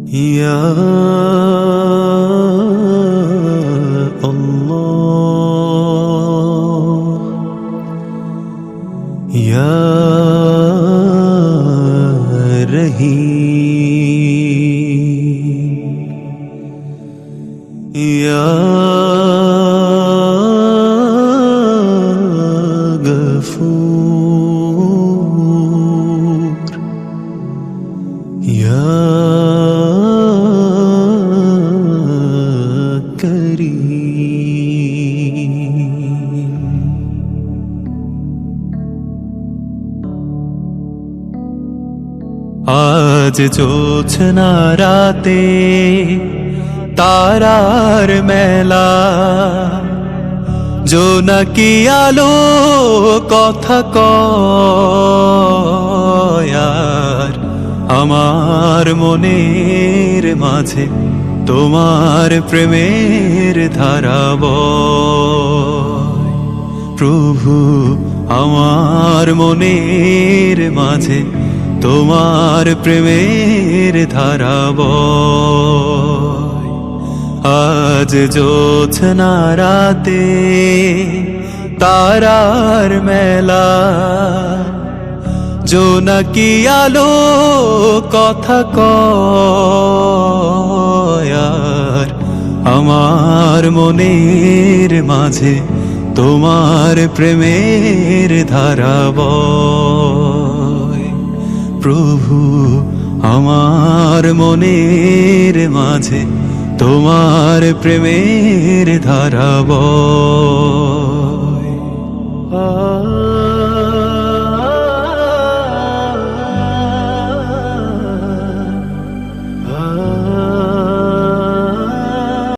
ইয়া আল্লাহ ইয়া রহিম ইয়া গফুর ইয়া আজ জোছনা রাতে তারার মেলা জোনাকি আলো কথা কয় আর আমার মনের মাঝে তোমার প্রেমের ধারা বয়। প্রভু আমার মনের মাঝে তোমার প্রেমের ধারা বয়। আজ জোছনা রাতে তারার মেলা জোনাকি আলো কথা কয় আর আমার মনের মাঝে তোমার প্রেমের ধারা বয়। প্রভু আমার মনের মাঝে তোমার প্রেমের ধারা বয়।